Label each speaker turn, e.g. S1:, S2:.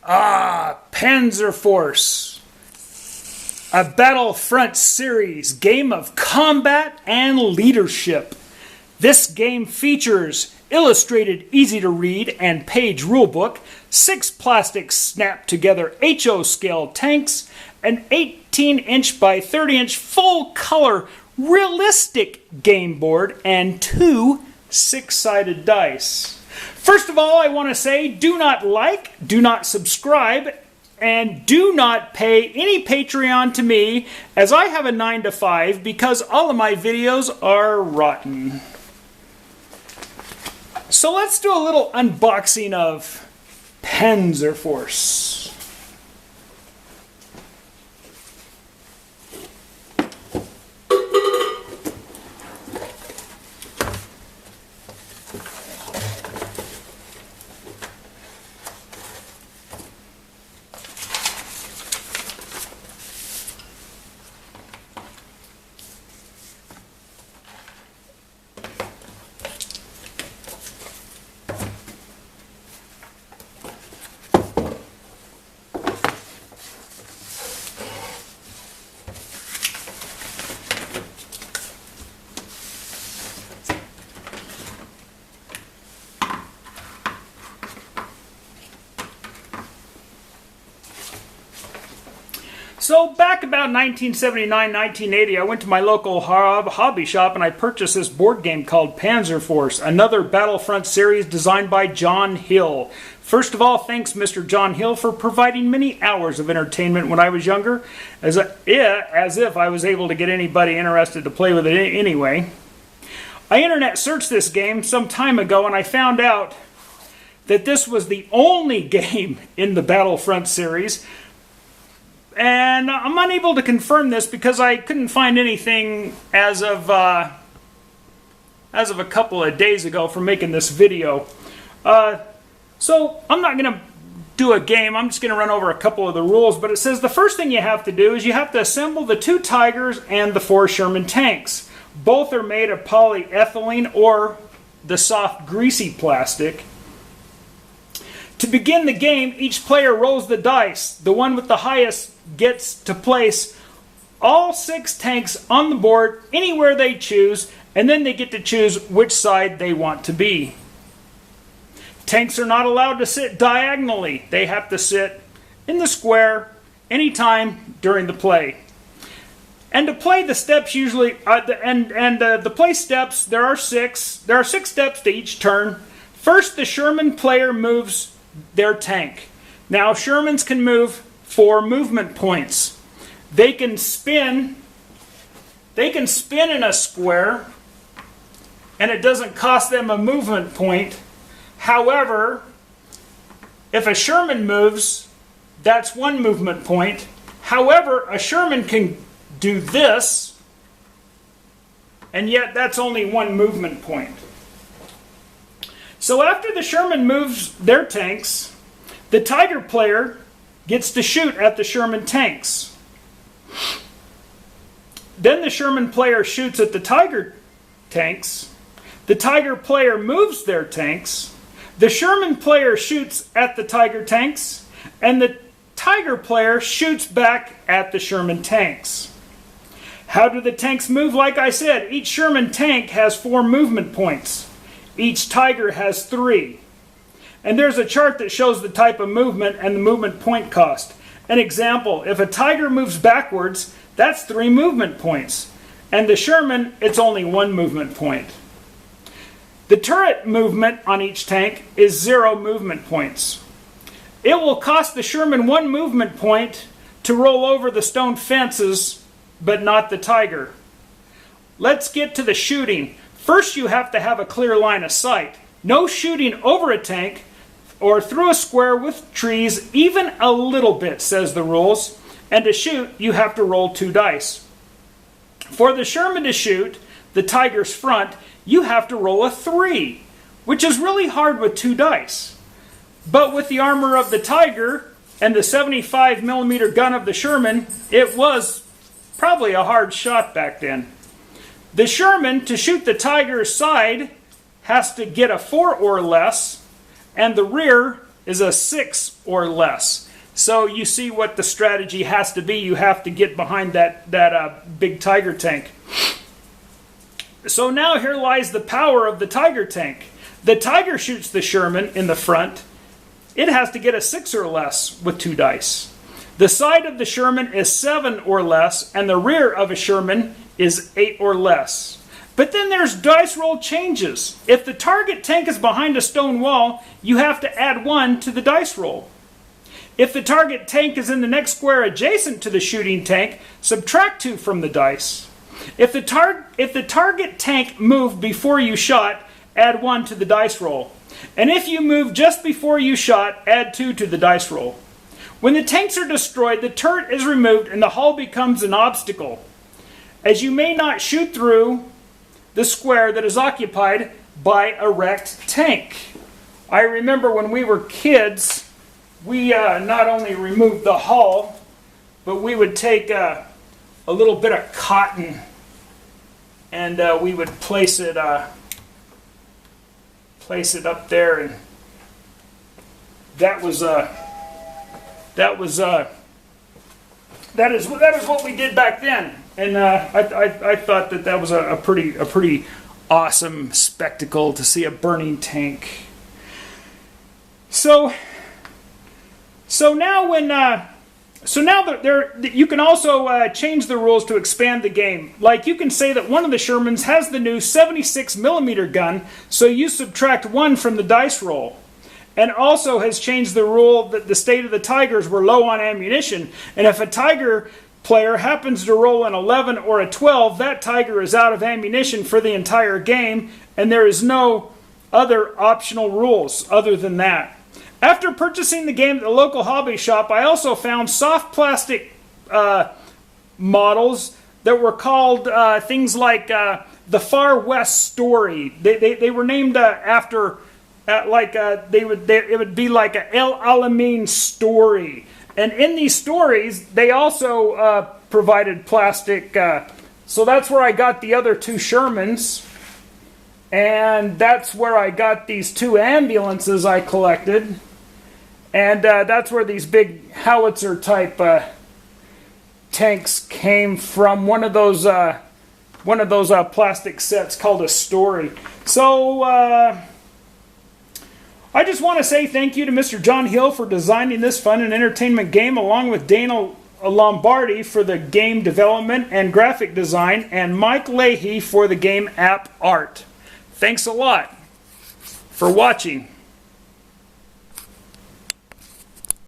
S1: Panzer Force, a Battlefront series game of combat and leadership. This game features illustrated, easy-to-read and page rulebook, 6 plastic snap-together HO scale tanks, an 18-inch by 30-inch full-color realistic game board, and 2 6-sided dice. First of all, I want to say do not like, do not subscribe, and do not pay any Patreon to me, as I have a 9 to 5 because all of my videos are rotten. So let's do a little unboxing of Panzer Force. So back about 1979-1980, I went to my local hobby shop and I purchased this board game called Panzer Force, another Battlefront series designed by John Hill. First of all, thanks Mr. John Hill for providing many hours of entertainment when I was younger, as if I was able to get anybody interested to play with it anyway. I internet searched this game some time ago and I found out that this was the only game in the Battlefront series. And I'm unable to confirm this because I couldn't find anything as of a couple of days ago for making this video. So I'm not going to do a game. I'm just going to run over a couple of the rules. But it says the first thing you have to do is you have to assemble the 2 Tigers and the 4 Sherman tanks. Both are made of polyethylene or the soft greasy plastic. To begin the game, each player rolls the dice. The one with the highest gets to place all 6 tanks on the board anywhere they choose, and then they get to choose which side they want to be. Tanks are not allowed to sit diagonally. They have to sit in the square anytime during the play. And to play the steps usually, the play steps, there are 6. There are 6 steps to each turn. First, the Sherman player moves their tank. Now, Shermans can move 4 movement points. They can spin in a square, and it doesn't cost them a movement point. However, if a Sherman moves, that's 1 movement point. However, a Sherman can do this, and yet that's only 1 movement point. So after the Sherman moves their tanks, the Tiger player gets to shoot at the Sherman tanks. Then the Sherman player shoots at the Tiger tanks. The Tiger player moves their tanks. The Sherman player shoots at the Tiger tanks. And the Tiger player shoots back at the Sherman tanks. How do the tanks move? Like I said, each Sherman tank has 4 movement points. Each Tiger has 3. And there's a chart that shows the type of movement and the movement point cost. An example, if a Tiger moves backwards, that's 3 movement points. And the Sherman, it's only 1 movement point. The turret movement on each tank is 0 movement points. It will cost the Sherman 1 movement point to roll over the stone fences, but not the Tiger. Let's get to the shooting. First, you have to have a clear line of sight. No shooting over a tank or through a square with trees, even a little bit, says the rules. And to shoot, you have to roll 2 dice. For the Sherman to shoot the Tiger's front, you have to roll a 3, which is really hard with 2 dice. But with the armor of the Tiger and the 75mm gun of the Sherman, it was probably a hard shot back then. The Sherman, to shoot the Tiger's side, has to get a 4 or less, and the rear is a 6 or less. So you see what the strategy has to be. You have to get behind that big Tiger tank. So now here lies the power of the Tiger tank. The Tiger shoots the Sherman in the front. It has to get a 6 or less with 2 dice. The side of the Sherman is 7 or less, and the rear of a Sherman is 8 or less. But then there's dice roll changes. If the target tank is behind a stone wall, you have to add 1 to the dice roll. If the target tank is in the next square adjacent to the shooting tank, subtract 2 from the dice. If the target tank moved before you shot, add 1 to the dice roll. And if you move just before you shot, add 2 to the dice roll. When the tanks are destroyed, the turret is removed and the hull becomes an obstacle, as you may not shoot through the square that is occupied by a wrecked tank. I remember when we were kids, we not only removed the hull, but we would take a little bit of cotton and we would place it up there, and that is what we did back then. And I thought that was a pretty awesome spectacle to see a burning tank. So now you can also change the rules to expand the game. Like, you can say that one of the Shermans has the new 76mm gun, so you subtract 1 from the dice roll. And also has changed the rule that the state of the Tigers were low on ammunition, and if a Tiger player happens to roll an 11 or a 12, that Tiger is out of ammunition for the entire game, and there is no other optional rules other than that. After purchasing the game at the local hobby shop, I also found soft plastic models that were called things like the Far West Story. They were named after, it would be like a El Alamein story. And in these stories, they also provided plastic. So that's where I got the other 2 Shermans. And that's where I got these 2 ambulances I collected. And that's where these big howitzer type tanks came from. One of those plastic sets called a story. So I just want to say thank you to Mr. John Hill for designing this fun and entertainment game, along with Dana Lombardi for the game development and graphic design, and Mike Leahy for the game app art. Thanks a lot for watching.